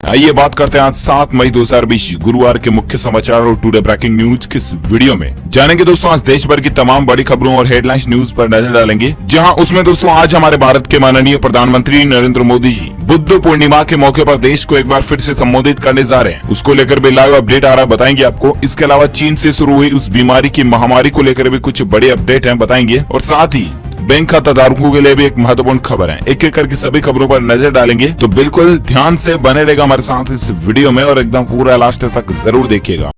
आइए बात करते हैं आज 7 मई 2020 गुरुवार के मुख्य समाचार और टुडे ब्रेकिंग न्यूज के इस वीडियो में जानेंगे दोस्तों आज देश भर की तमाम बड़ी खबरों और हेडलाइंस न्यूज पर नजर डालेंगे। जहां उसमें दोस्तों आज हमारे भारत के माननीय प्रधानमंत्री नरेंद्र मोदी जी बुद्ध पूर्णिमा के मौके पर देश को एक बार फिर से संबोधित करने जा रहे हैं। उसको लेकर भी लाइव अपडेट आ रहा है, बताएंगे आपको। इसके अलावा चीन से शुरू हुई उस बीमारी की महामारी को लेकर भी कुछ बड़े अपडेट हैं, बताएंगे। और साथ ही बैंक खाता धारकों के लिए भी एक महत्वपूर्ण खबर है। एक एक करके सभी खबरों पर नजर डालेंगे, तो बिल्कुल ध्यान से बने रहेगा हमारे साथ इस वीडियो में और एकदम पूरा लास्ट तक जरूर देखिएगा।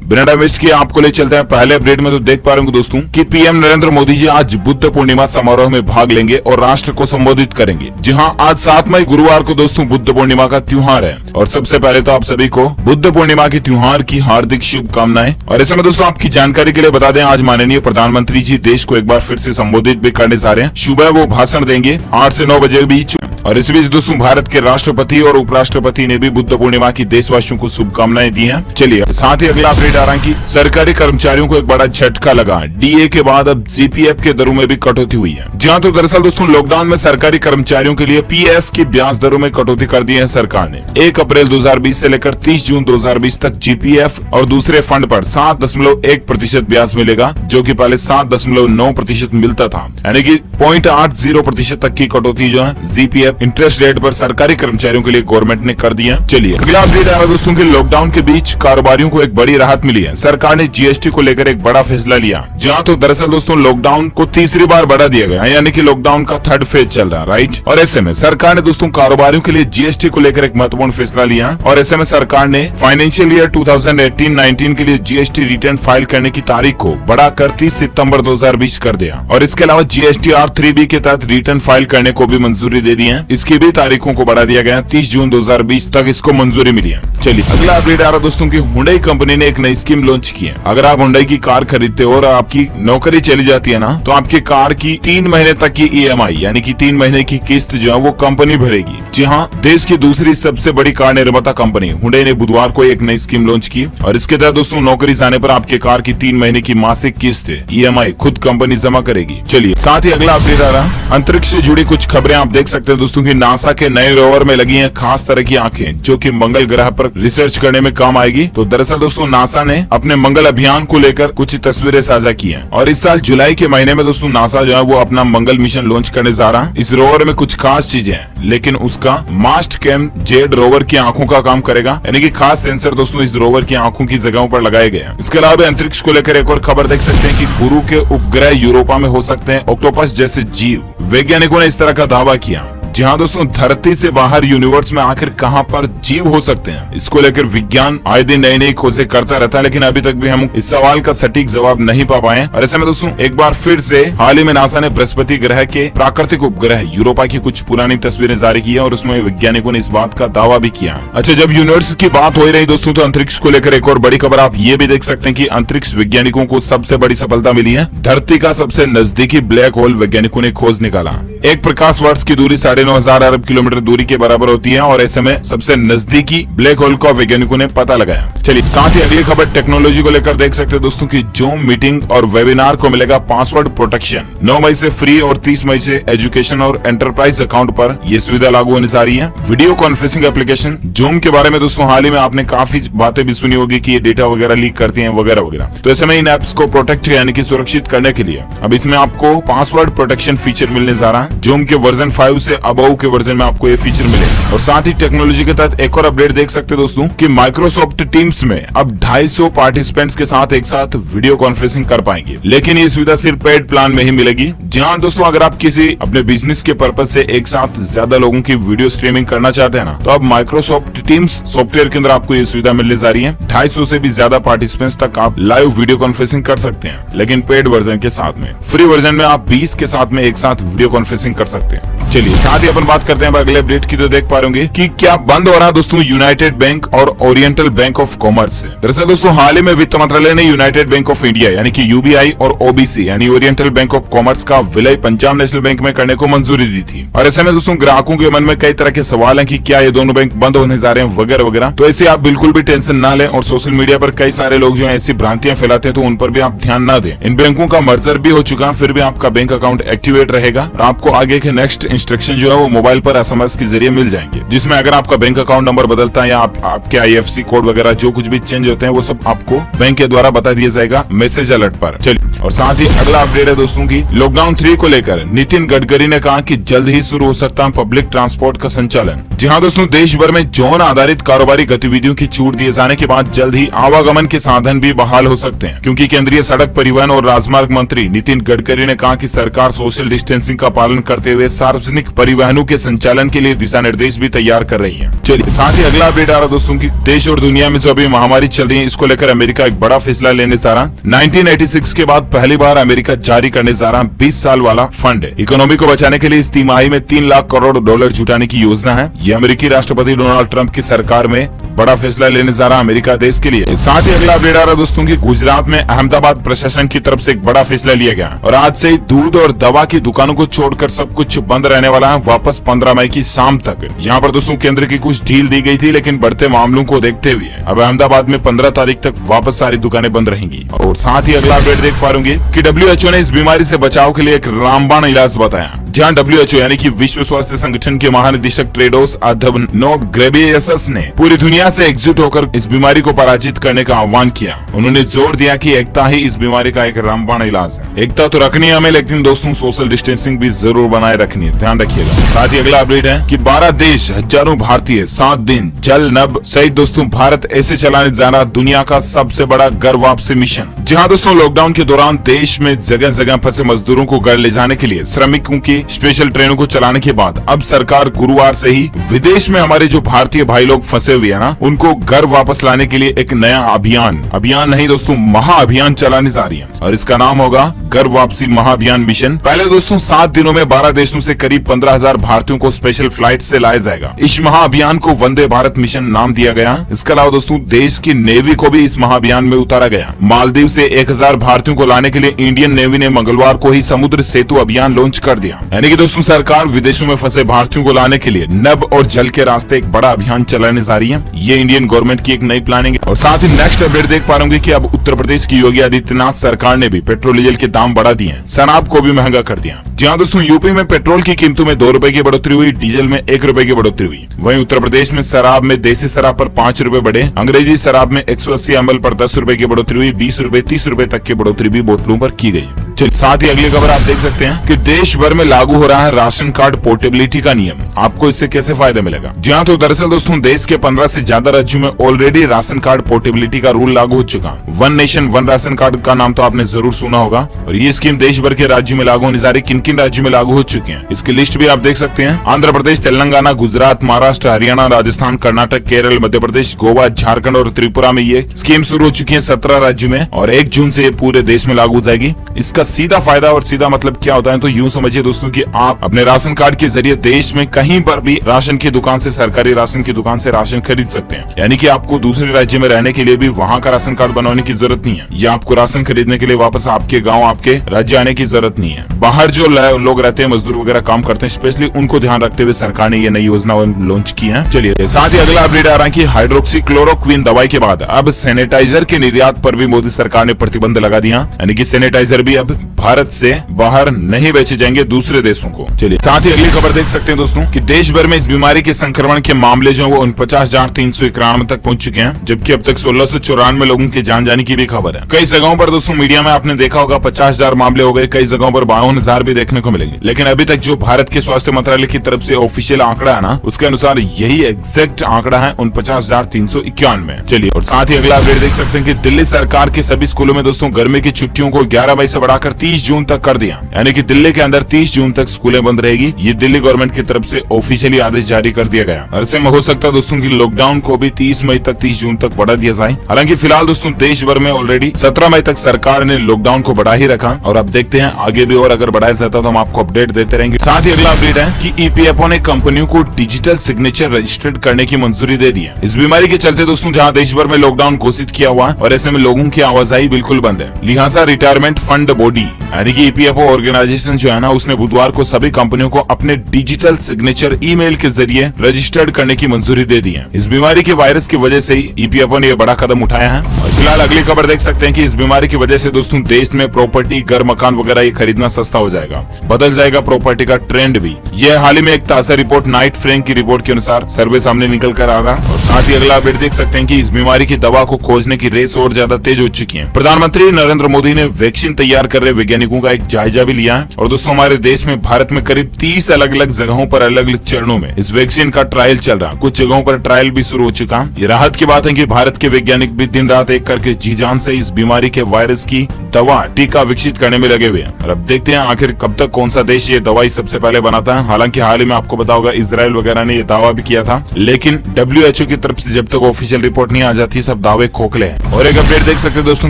बिना टाइम वेस्ट किए आपको ले चलते हैं पहले अपडेट में। तो देख पा रहे होंगे दोस्तों कि पीएम नरेंद्र मोदी जी आज बुद्ध पूर्णिमा समारोह में भाग लेंगे और राष्ट्र को संबोधित करेंगे। जी हां, आज 7 मई गुरुवार को दोस्तों बुद्ध पूर्णिमा का त्योहार है। और सबसे पहले तो आप सभी को बुद्ध पूर्णिमा के त्योहार की हार्दिक शुभकामनाएं। और ऐसे में दोस्तों आपकी जानकारी के लिए बता दें, आज माननीय प्रधानमंत्री जी देश को एक बार फिर से संबोधित भी करने जा रहे हैं। सुबह वो भाषण देंगे 8 से 9 बजे के बीच। और इस बीच दोस्तों भारत के राष्ट्रपति और उपराष्ट्रपति ने भी बुद्ध पूर्णिमा की देशवासियों को शुभकामनाएं दी हैं। चलिए साथ ही अगला अपडेट आ रहा है कि सरकारी कर्मचारियों को एक बड़ा झटका लगा। डीए के बाद अब जीपीएफ के दरों में भी कटौती हुई है। जहां तो दरअसल दोस्तों लॉकडाउन में सरकारी कर्मचारियों के लिए पीएफ की ब्याज दरों में कटौती कर दी है सरकार ने। 1 अप्रैल 2020 से लेकर 30 जून 2020 तक जीपीएफ और दूसरे फंड पर 7.1% ब्याज मिलेगा, जो कि पहले 7.9% मिलता था। यानी कि 0.80% तक की कटौती जो है जीपीएफ इंटरेस्ट रेट पर सरकारी कर्मचारियों के लिए गवर्नमेंट ने कर दिया। चलिए अगला अपडेट आ रहा है दोस्तों कि लॉकडाउन के बीच कारोबारियों को एक बड़ी राहत मिली है। सरकार ने जीएसटी को लेकर एक बड़ा फैसला लिया। जहां तो दरअसल दोस्तों लॉकडाउन को तीसरी बार बढ़ा दिया गया, यानी कि लॉकडाउन का 3rd फेज चल रहा है, राइट। और ऐसे में सरकार ने दोस्तों कारोबारियों के लिए जीएसटी को लेकर एक महत्वपूर्ण फैसला लिया। और ऐसे में सरकार ने फाइनेंशियल ईयर 2018-19 के लिए जीएसटी रिटर्न फाइल करने की तारीख को बढ़ाकर 30 सितंबर 2020 कर दिया। और इसके अलावा जीएसटीआर 3B के तहत रिटर्न फाइल करने को भी मंजूरी दे दी है। इसकी भी तारीखों को बढ़ा दिया गया, 30 जून 2020 तक इसको मंजूरी मिली है। चलिए अगला अपडेट आ रहा दोस्तों की हुंडई कंपनी ने एक नई स्कीम लॉन्च की है। अगर आप हुंडई की कार खरीदते हो और आपकी नौकरी चली जाती है ना, तो आपकी कार की 3 महीने तक की ईएमआई यानी कि 3 महीने की किस्त जो है वो कंपनी भरेगी। जी हाँ, देश की दूसरी सबसे बड़ी कार निर्माता कंपनी हुंडई ने बुधवार को एक नई स्कीम लॉन्च की। और इसके तहत दोस्तों नौकरी जाने पर आपके कार की 3 महीने की मासिक किस्त ईएमआई खुद कंपनी जमा करेगी। चलिए साथ ही अगला अपडेट आ रहा है अंतरिक्ष से जुड़ी कुछ खबरें। आप देख सकते हैं दोस्तों की नासा के नए रोवर में लगी हैं खास तरह की आंखें, जो कि मंगल ग्रह पर रिसर्च करने में काम आएगी। तो दरअसल दोस्तों नासा ने अपने मंगल अभियान को लेकर कुछ तस्वीरें साझा की हैं। और इस साल जुलाई के महीने में दोस्तों नासा जो है वो अपना मंगल मिशन लॉन्च करने जा रहा है। इस रोवर में कुछ खास चीजें हैं, लेकिन उसका मास्ट कैम जेड रोवर की आंखों का काम करेगा, यानी कि खास सेंसर दोस्तों इस रोवर की आंखों की जगहों पर लगाए गए हैं। इसके अलावा अंतरिक्ष को लेकर एक और खबर देख सकते हैं कि गुरु के उपग्रह यूरोपा में हो सकते हैं ऑक्टोपस जैसे जीव। वैज्ञानिकों ने इस तरह का दावा किया। जी हाँ दोस्तों, धरती से बाहर यूनिवर्स में आखिर कहां पर जीव हो सकते हैं, इसको लेकर विज्ञान आए दिन नई नई खोजें करता रहता है, लेकिन अभी तक भी हम इस सवाल का सटीक जवाब नहीं पा पाए। और ऐसे में दोस्तों एक बार फिर से हाल ही में नासा ने बृहस्पति ग्रह के प्राकृतिक उपग्रह यूरोपा की कुछ पुरानी तस्वीरें जारी की है और उसमें वैज्ञानिकों ने इस बात का दावा भी किया। अच्छा, जब यूनिवर्स की बात हो रही दोस्तों, तो अंतरिक्ष को लेकर एक और बड़ी खबर आप ये भी देख सकते हैं कि अंतरिक्ष वैज्ञानिकों को सबसे बड़ी सफलता मिली है। धरती का सबसे नजदीकी ब्लैक होल वैज्ञानिकों ने खोज निकाला। एक प्रकाश वर्ष की दूरी 9,500 अरब किलोमीटर दूरी के बराबर होती है। और ऐसे में सबसे नजदीकी ब्लैक होल का वैज्ञानिकों ने पता लगाया। चलिए साथ ही अगली खबर टेक्नोलॉजी को लेकर देख सकते हैं दोस्तों की जूम मीटिंग और वेबिनार को मिलेगा पासवर्ड प्रोटेक्शन। 9 मई से फ्री और 30 मई से एजुकेशन और एंटरप्राइज अकाउंट पर यह सुविधा लागू होने जा रही है। वीडियो कॉन्फ्रेंसिंग एप्लीकेशन जूम के बारे में दोस्तों हाल ही में आपने काफी बातें भी सुनी होगी कि ये डेटा वगैरह लीक करती है वगैरह वगैरह। तो ऐसे में इन एप्स को प्रोटेक्ट यानी कि सुरक्षित करने के लिए अब इसमें आपको पासवर्ड प्रोटेक्शन फीचर मिलने जा रहा है। जूम के वर्जन 5 से अबव के वर्जन में आपको ये फीचर मिले। और साथ ही टेक्नोलॉजी के तहत एक और अपडेट देख सकते हैं दोस्तों कि माइक्रोसॉफ्ट टीम्स में अब 250 पार्टिसिपेंट्स के साथ एक साथ वीडियो कॉन्फ्रेंसिंग कर पाएंगे, लेकिन ये सुविधा सिर्फ पेड प्लान में ही मिलेगी। जहां दोस्तों अगर आप किसी अपने बिजनेस के पर्पज से एक साथ ज्यादा लोगों की वीडियो स्ट्रीमिंग करना चाहते हैं ना, तो अब माइक्रोसॉफ्ट टीम्स सॉफ्टवेयर के अंदर आपको ये सुविधा मिलने जा रही है। 250 से भी ज्यादा पार्टिसिपेंट्स तक आप लाइव वीडियो कॉन्फ्रेंसिंग कर सकते हैं, लेकिन पेड वर्जन के साथ में। फ्री वर्जन में आप 20 के साथ में एक साथ वीडियो कॉन्फ्रेंसिंग कर सकते हैं। चलिए साथ ही अपन बात करते हैं अगले अपडेट की। तो देख पा रहे कि क्या बंद हो रहा है दोस्तों यूनाइटेड बैंक और ओरिएंटल बैंक ऑफ कॉमर्स से। दरअसल दोस्तों हाल ही में वित्त मंत्रालय ने यूनाइटेड बैंक ऑफ इंडिया यानी कि यूबीआई और ओबीसी यानी ओरिएंटल बैंक ऑफ कॉमर्स का विलय पंजाब नेशनल बैंक में करने को मंजूरी दी थी। और ऐसे में दोस्तों ग्राहकों के मन में कई तरह के सवाल हैं कि क्या ये दोनों बैंक बंद होने जा रहे हैं वगैरह वगैरह। तो ऐसे आप बिल्कुल भी टेंशन ना लें और सोशल मीडिया पर कई सारे लोग जो ऐसी भ्रांतियां फैलाते हैं तो उन पर भी आप ध्यान ना दें। इन बैंकों का मर्जर भी हो चुका है, फिर भी आपका बैंक अकाउंट एक्टिवेट रहेगा और आपको आगे के नेक्स्ट इंस्ट्रक्शन जो है वो मोबाइल पर एसएमएस के जरिए मिल जाएंगे, जिसमें अगर आपका बैंक अकाउंट नंबर बदलता है या आपके आईएफएससी कोड वगैरह जो कुछ भी चेंज होते हैं वो सब आपको बैंक के द्वारा बता दिया जाएगा मैसेज अलर्ट पर। चलिए और साथ ही अगला अपडेट है दोस्तों की लॉकडाउन 3 को लेकर नितिन गडकरी ने कहा कि जल्द ही शुरू हो सकता है पब्लिक ट्रांसपोर्ट का संचालन। जी हाँ दोस्तों, देश भर में जोन आधारित कारोबारी गतिविधियों की छूट दिए जाने के बाद जल्द ही आवागमन के साधन भी बहाल हो सकते हैं, क्योंकि केंद्रीय सड़क परिवहन और राजमार्ग मंत्री नितिन गडकरी ने कहा कि सरकार सोशल डिस्टेंसिंग का पालन करते हुए सार्वजनिक परिवहनों के संचालन के लिए दिशा निर्देश भी तैयार कर रही है। चलिए साथ ही अगला अपडेट आ रहा दोस्तों की देश और दुनिया में जो अभी महामारी चल रही है इसको लेकर अमेरिका एक बड़ा फैसला लेने जा रहा। 1986 के बाद पहली बार अमेरिका जारी करने जा रहा 20 साल वाला फंड। इकोनॉमी को बचाने के लिए इस तिमाही में 3 लाख करोड़ डॉलर जुटाने की योजना है। ये अमेरिकी राष्ट्रपति डोनाल्ड ट्रंप की सरकार में बड़ा फैसला लेने जा रहा अमेरिका देश के लिए। साथ ही अगला अपडेट आ रहा दोस्तों की गुजरात में अहमदाबाद प्रशासन की तरफ से एक बड़ा फैसला लिया गया और आज से दूध और दवा की दुकानों को छोड़कर सब कुछ बंद रहने वाला है वापस 15 मई की शाम तक। यहाँ पर दोस्तों केंद्र की कुछ ढील दी गई थी, लेकिन बढ़ते मामलों को देखते हुए अब अहमदाबाद में 15 तारीख तक वापस सारी दुकानें बंद रहेंगी। और साथ ही अगला अपडेट देख पा रहे कि WHO ने इस बीमारी से बचाव के लिए एक रामबाण इलाज बताया। जहां WHO यानी कि विश्व स्वास्थ्य संगठन के महानिदेशक टेड्रोस अधानोम घेब्रेयेसस ने पूरी दुनिया से एकजुट होकर इस बीमारी को पराजित करने का आह्वान किया। उन्होंने जोर दिया कि एकता ही इस बीमारी का एक रामबाण इलाज है। एकता तो रखनी है हमें, लेकिन दोस्तों सोशल डिस्टेंसिंग भी जरूर बनाए रखनी है, ध्यान रखिएगा। साथ ही अगला अपडेट है कि 12 देश हजारों भारतीय 7 दिन जल नभ सहित दोस्तों भारत ऐसे चलाने जा रहा दुनिया का सबसे बड़ा घर वापसी मिशन। जी हाँ दोस्तों, लॉकडाउन के दौरान देश में जगह जगह फंसे मजदूरों को घर ले जाने के लिए श्रमिकों की स्पेशल ट्रेनों को चलाने के बाद अब सरकार गुरुवार से ही विदेश में हमारे जो भारतीय भाई लोग फंसे हुए हैं ना उनको घर वापस लाने के लिए एक नया अभियान नहीं दोस्तों महाअभियान चलाने जा रही है और इसका नाम होगा घर वापसी महाअभियान मिशन। पहले दोस्तों 7 दिनों में 12 देशों से करीब 15,000 भारतीयों को स्पेशल फ्लाइट से लाया जाएगा। इस महाअभियान को वंदे भारत मिशन नाम दिया गया। इसके अलावा दोस्तों देश की नेवी को भी इस महाअभियान में उतारा गया। मालदीव से 1000 भारतीयों को लाने के लिए इंडियन नेवी ने मंगलवार को ही समुद्र सेतु अभियान लॉन्च कर दिया। यानी कि दोस्तों सरकार विदेशों में फंसे भारतीयों को लाने के लिए नभ और जल के रास्ते एक बड़ा अभियान चलाने जा रही है। ये इंडियन गवर्नमेंट की एक नई प्लानिंग है। और साथ ही नेक्स्ट अपडेट देख पा रहे कि अब उत्तर प्रदेश की योगी आदित्यनाथ सरकार ने भी पेट्रोल डीजल के दाम बढ़ा दिए, शराब को भी महंगा कर दिया। जी हाँ दोस्तों, यूपी में पेट्रोल की कीमतों में 2 रुपए की बढ़ोतरी हुई, डीजल में 1 रुपए की बढ़ोतरी हुई। वहीं उत्तर प्रदेश में शराब में देसी शराब पर 5 रुपए बढ़े, अंग्रेजी शराब में 180 ml पर 10 रुपए की बढ़ोतरी हुई, 20 रुपए 30 रुपए तक की बढ़ोतरी भी बोतलों पर की गई। साथ ही अगली खबर आप देख सकते हैं कि देश भर में लागू हो रहा है राशन कार्ड पोर्टेबिलिटी का नियम। आपको इससे कैसे फायदा मिलेगा? जी हाँ, तो दरअसल दोस्तों देश के 15 से ज्यादा राज्यों में ऑलरेडी राशन कार्ड पोर्टेबिलिटी का रूल लागू हो चुका। One nation one ration card का नाम तो आपने जरूर सुना होगा और ये स्कीम देश भर के राज्यों में लागू होने जा रही। किन किन राज्यों में लागू हो चुके हैं इसकी लिस्ट भी आप देख सकते हैं। आंध्र प्रदेश, तेलंगाना, गुजरात, महाराष्ट्र, हरियाणा, राजस्थान, कर्नाटक, केरल, मध्य प्रदेश, गोवा, झारखंड और त्रिपुरा में ये स्कीम शुरू हो चुकी है 17 राज्यों में और 1 जून से ये पूरे देश में लागू हो जाएगी। इसका सीधा फायदा और सीधा मतलब क्या होता है तो यूं समझिए दोस्तों कि आप अपने राशन कार्ड के जरिए देश में कहीं पर भी राशन की दुकान से, सरकारी राशन की दुकान से राशन खरीद सकते हैं। यानी कि आपको दूसरे राज्य में रहने के लिए भी वहाँ का राशन कार्ड बनवाने की जरूरत नहीं है या आपको राशन खरीदने के लिए वापस आपके गाँव, आपके राज्य आने की जरूरत नहीं है। बाहर जो लोग रहते हैं, मजदूर वगैरह काम करते हैं, स्पेशली उनको ध्यान रखते हुए सरकार ने ये नई योजना लॉन्च की है। चलिए साथ ही अगला अपडेट आ रहा है कि हाइड्रोक्सीक्लोरोक्विन दवाई के बाद अब सैनिटाइजर के निर्यात पर भी मोदी सरकार ने प्रतिबंध लगा दिया। यानी कि सैनिटाइजर भी अब भारत से बाहर नहीं बेचे जाएंगे दूसरे देशों को। चलिए साथ ही अगली खबर देख सकते हैं दोस्तों कि देश भर में इस बीमारी के संक्रमण के मामले जो वो 49,391 तक पहुंच चुके हैं, जबकि अब तक 1694 लोगों की जान जाने की भी खबर है। कई जगहों पर दोस्तों मीडिया में आपने देखा होगा 50,000 मामले हो गए, कई जगहों पर 52,000 भी देखने को मिलेंगे। लेकिन अभी तक जो भारत के स्वास्थ्य मंत्रालय की तरफ से ऑफिशियल आंकड़ा है ना, उसके अनुसार यही एग्जैक्ट आंकड़ा है 49,391। चलिए और साथ ही अगला अपडेट देख सकते हैं कि दिल्ली सरकार के सभी स्कूलों में दोस्तों गर्मी की छुट्टियों को 11 मई से बढ़ाकर 30 जून तक कर दिया। यानी कि दिल्ली के अंदर 30 जून तक स्कूलें बंद रहेगी। ये दिल्ली गवर्नमेंट की तरफ से ऑफिशियली आदेश जारी कर दिया गया। ऐसे में हो सकता है दोस्तों की लॉकडाउन को भी 30 मई तक, 30 जून तक बढ़ा दिया जाए। हालांकि फिलहाल दोस्तों देश भर में ऑलरेडी 17 मई तक सरकार ने लॉकडाउन को बढ़ा ही रखा और अब देखते हैं आगे भी और अगर बढ़ाया जाए रहता है तो हम आपको अपडेट देते रहेंगे। साथ ही अगला अपडेट है कि ईपीएफओ ने कंपनियों को डिजिटल सिग्नेचर रजिस्टर्ड करने की मंजूरी दे दी है। इस बीमारी के चलते दोस्तों जहां देश भर में लॉकडाउन घोषित किया हुआ है और ऐसे में लोगों की आवाजाही बिल्कुल बंद है, लिहाजा रिटायरमेंट फंड बॉडी यानी कि ईपीएफओ ऑर्गेनाइजेशन जो है ना, उसने बुधवार को सभी कंपनियों को अपने डिजिटल सिग्नेचर ईमेल के जरिए रजिस्टर्ड करने की मंजूरी दे दी है। इस बीमारी के वायरस की वजह से ही ईपीएफओ ने यह बड़ा कदम उठाया है। और फिलहाल अगली खबर देख सकते हैं कि इस बीमारी की वजह से दोस्तों देश में प्रॉपर्टी, घर, मकान वगैरह ये खरीदना सस्ता हो जाएगा, बदल जाएगा प्रॉपर्टी का ट्रेंड भी। यह हाल ही में एक ताजा रिपोर्ट नाइट फ्रैंक की रिपोर्ट के अनुसार सर्वे सामने निकल कर आ रहा है। और साथ ही अगला अपडेट देख सकते हैं कि इस बीमारी की दवा को खोजने की रेस और ज्यादा तेज हो चुकी है। प्रधानमंत्री नरेंद्र मोदी ने वैक्सीन तैयार कर रहे वैज्ञानिकों का एक जायजा भी लिया है। और दोस्तों हमारे देश में भारत में करीब 30 अलग अलग जगहों पर अलग अलग चरणों में इस वैक्सीन का ट्रायल चल रहा है। कुछ जगहों पर ट्रायल भी शुरू हो चुका है। ये राहत की बात है कि भारत के वैज्ञानिक भी दिन रात एक करके जी जान से इस बीमारी के वायरस की दवा, टीका विकसित करने में लगे हुए हैं। और अब देखते हैं आखिर कब तक कौन सा देश ये दवाई सबसे पहले बनाता है। हालांकि हाल ही में आपको पता होगा इजराइल वगैरह ने ये दावा भी किया था, लेकिन WHO की तरफ से जब तक ऑफिशियल रिपोर्ट नहीं आ जाती सब दावे खोखले हैं। और एक अपडेट देख सकते हैं दोस्तों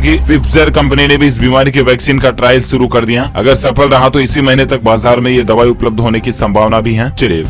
की फाइजर कंपनी ने भी इस बीमारी के वैक्सीन का ट्रायल शुरू कर दिया। अगर सफल रहा तो इसी महीने तक बाजार में ये दवाई उपलब्ध होने की संभावना भी है। चलिए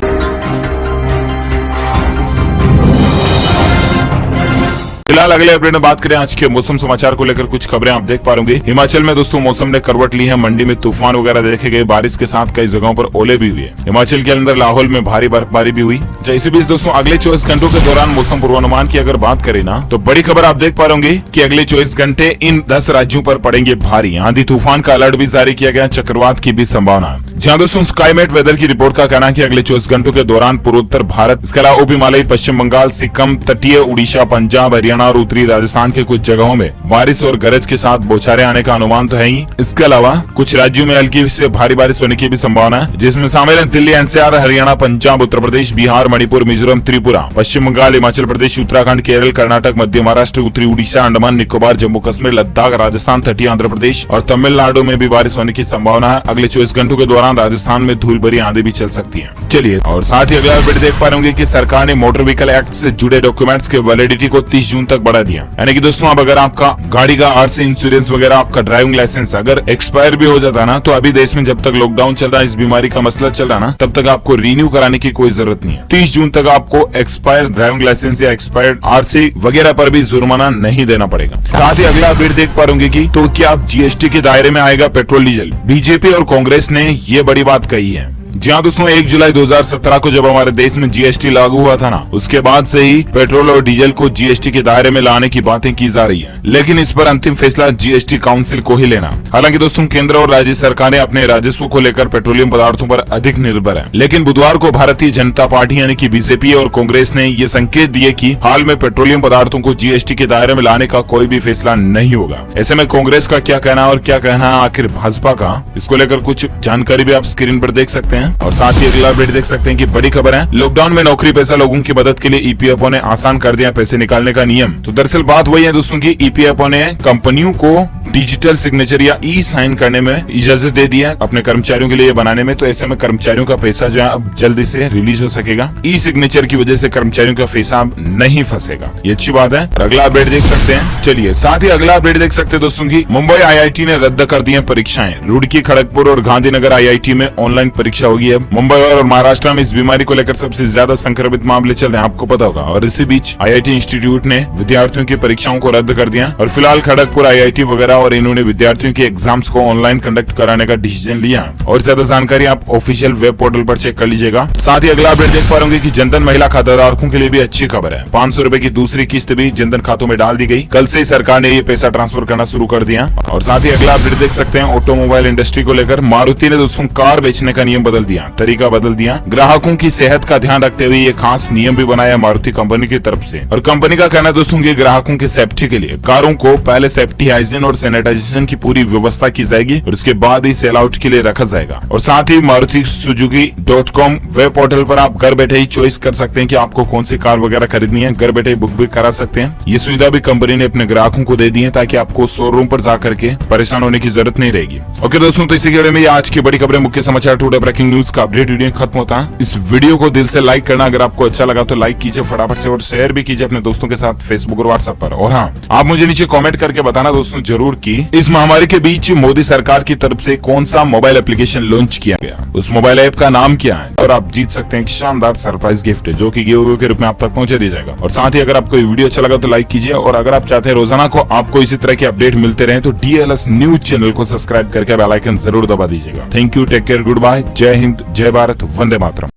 फिलहाल अगले अपडेट में बात करें आज के मौसम समाचार को लेकर कुछ खबरें आप देख पा रहे होंगे। हिमाचल में दोस्तों मौसम ने करवट ली है। मंडी में तूफान वगैरह देखे गए, बारिश के साथ कई जगहों पर ओले भी हुए। हिमाचल के अंदर लाहौल में भारी बर्फबारी भी हुई। इसी बीच दोस्तों अगले 24 घंटों के दौरान मौसम पूर्वानुमान की अगर बात करें ना, तो बड़ी खबर आप देख पा रहे होंगे कि अगले 24 घंटे इन 10 राज्यों पर पड़ेंगे भारी आंधी तूफान का अलर्ट भी जारी किया गया। चक्रवात की भी संभावना है। जहाँ दोस्तों स्काईमेट वेदर की रिपोर्ट का कहना है कि अगले 24 घंटों के दौरान पूर्वोत्तर भारत, इसके अलावा उप हिमालयी पश्चिम बंगाल, सिक्किम, तटीय उड़ीसा, पंजाब, हरियाणा और उत्तरी राजस्थान के कुछ जगहों में बारिश और गरज के साथ बौछारें आने का अनुमान तो है ही। इसके अलावा कुछ राज्यों में हल्की से भारी बारिश होने की भी संभावना है, जिसमें शामिल है दिल्ली, एनसीआर, हरियाणा, पंजाब, उत्तर प्रदेश, बिहार, मणिपुर, मिजोरम, त्रिपुरा, पश्चिम बंगाल, हिमाचल प्रदेश, उत्तराखंड, केरल, कर्नाटक, मध्य महाराष्ट्र, उत्तरी उड़ीसा, अंडमान निकोबार, जम्मू कश्मीर, लद्दाख, राजस्थान, तटीय आंध्र प्रदेश और तमिलनाडु में भी बारिश होने की संभावना है। अगले 24 घंटों के दौरान राजस्थान में धूल भरी आंधी भी चल सकती है। चलिए और साथ ही अगला अपडेट देख पा रहे होंगे कि सरकार ने मोटर व्हीकल एक्ट से जुड़े डॉक्यूमेंट्स के वैलिडिटी को 30 जून तक बढ़ा दिया। यानी कि दोस्तों अब अगर आपका गाड़ी का आरसी, इंश्योरेंस वगैरह, आपका ड्राइविंग लाइसेंस अगर एक्सपायर भी हो जाता ना, तो अभी देश में जब तक लॉकडाउन चल रहा है, इस बीमारी का मसला चल रहा ना, तब तक आपको रिन्यू कराने की कोई जरूरत नहीं है। 30 जून तक आपको एक्सपायर ड्राइविंग लाइसेंस या एक्सपायर्ड आरसी वगैरह पर भी जुर्माना नहीं देना पड़ेगा। साथ ही अगला अपडेट देख पा रहे कि तो क्या अब जीएसटी के दायरे में आएगा पेट्रोल डीजल। बीजेपी और कांग्रेस ने ये बड़ी बात कही है। जहाँ दोस्तों 1 जुलाई 2017 को जब हमारे देश में जीएसटी लागू हुआ था ना, उसके बाद से ही पेट्रोल और डीजल को जीएसटी के दायरे में लाने की बातें की जा रही है, लेकिन इस पर अंतिम फैसला जीएसटी काउंसिल को ही लेना। हालांकि दोस्तों केंद्र और राज्य सरकारें अपने राजस्व को लेकर पेट्रोलियम पदार्थों पर अधिक निर्भर है, लेकिन बुधवार को भारतीय जनता पार्टी यानी कि बीजेपी और कांग्रेस ने ये संकेत दिए कि हाल में पेट्रोलियम पदार्थों को जीएसटी के दायरे में लाने का कोई भी फैसला नहीं होगा। ऐसे में कांग्रेस का क्या कहना और क्या कहना है आखिर भाजपा का, इसको लेकर कुछ जानकारी भी आप स्क्रीन पर देख सकते हैं। और साथ ही अगला अपडेट देख सकते हैं कि बड़ी खबर है, लॉकडाउन में नौकरी पेशा लोगों की मदद के लिए ईपीएफओ ने आसान कर दिया पैसे निकालने का नियम। तो दरअसल बात वही है दोस्तों की ईपीएफओ ने कंपनियों को डिजिटल सिग्नेचर या ई साइन करने में इजाजत दे दी है अपने कर्मचारियों के लिए बनाने में। तो ऐसे में कर्मचारियों का पैसा जो है अब जल्दी से रिलीज हो सकेगा। ई सिग्नेचर की वजह से कर्मचारियों का पैसा अब नहीं फंसेगा, ये अच्छी बात है। अगला अपडेट देख सकते हैं। चलिए साथ ही अगला अपडेट देख सकते हैं दोस्तों की मुंबई आईआईटी ने रद्द कर दी है परीक्षाएं। रुड़की, खड़गपुर और गांधीनगर आईआईटी में ऑनलाइन परीक्षा होगी। अब मुंबई और महाराष्ट्र में इस बीमारी को लेकर सबसे ज्यादा संक्रमित मामले चल रहे हैं, आपको पता होगा। और इसी बीच आईआईटी इंस्टीट्यूट ने विद्यार्थियों की परीक्षाओं को रद्द कर दिया और फिलहाल खड़गपुर, आईआईटी वगैरह और इन्होंने विद्यार्थियों के एग्जाम्स को ऑनलाइन कंडक्ट कराने का डिसीजन लिया। और ज्यादा जानकारी आप ऑफिशियल वेब पोर्टल पर चेक कर लीजिएगा। साथ ही अगला अपडेट देख पा रहे कि जनधन महिला खाताधारकों के लिए भी अच्छी खबर है। 500 रुपए की दूसरी किस्त भी जनधन खातों में डाल दी गई। कल से सरकार ने ये पैसा ट्रांसफर करना शुरू कर दिया। और साथ ही अगला अपडेट देख सकते हैं ऑटोमोबाइल इंडस्ट्री को लेकर मारुति ने दोस्तों कार बेचने का नियम बदल दिया, तरीका बदल दिया। ग्राहकों की सेहत का ध्यान रखते हुए ये खास नियम भी बनाया मारुति कंपनी की तरफ से। और कंपनी का कहना है दोस्तों कि ग्राहकों की सेफ्टी के लिए कारों को पहले सेफ्टी, हाइजीन और सैनिटाइजेशन की पूरी व्यवस्था की जाएगी और उसके बाद ही सेल आउट के लिए रखा जाएगा। और साथ ही मारुति सुजुकी.com वेब पोर्टल पर आप घर बैठे ही चॉइस कर सकते हैं कि आपको कौन सी कार वगैरह खरीदनी है, घर बैठे बुक भी करा सकते हैं। ये सुविधा भी कंपनी ने अपने ग्राहकों को दे दी है ताकि आपको शोरूम पर जाकर के परेशान होने की जरूरत नहीं रहेगी। ओके दोस्तों, तो इसी वीडियो में आज की बड़ी खबरें, मुख्य समाचार, टुडे ब्रेकिंग न्यूज का अपडेट वीडियो खत्म होता है। इस वीडियो को दिल से लाइक करना, अगर आपको अच्छा लगा तो लाइक कीजिए फटाफट से और शेयर भी कीजिए अपने दोस्तों के साथ फेसबुक और व्हाट्सएप पर। और हाँ, आप मुझे नीचे कमेंट करके बताना दोस्तों जरूर जरूर की इस महामारी के बीच मोदी सरकार की तरफ से कौन सा मोबाइल एप्लीकेशन लॉन्च किया गया, उस मोबाइल ऐप का नाम क्या है, और आप जीत सकते हैं एक शानदार सरप्राइज गिफ्ट जो कि गिव अवे के रूप में आप तक पहुंचा दिया जाएगा। और साथ ही अगर आपको ये वीडियो अच्छा लगा तो लाइक कीजिए, और अगर आप चाहते हैं रोजाना को आपको इसी तरह के अपडेट मिलते रहे तो DLS न्यूज चैनल को सब्सक्राइब करके बेल आइकन जरूर दबा दीजिएगा। Thank you, take care, goodbye, जय हिंद, जय भारत, वंदे मातरम।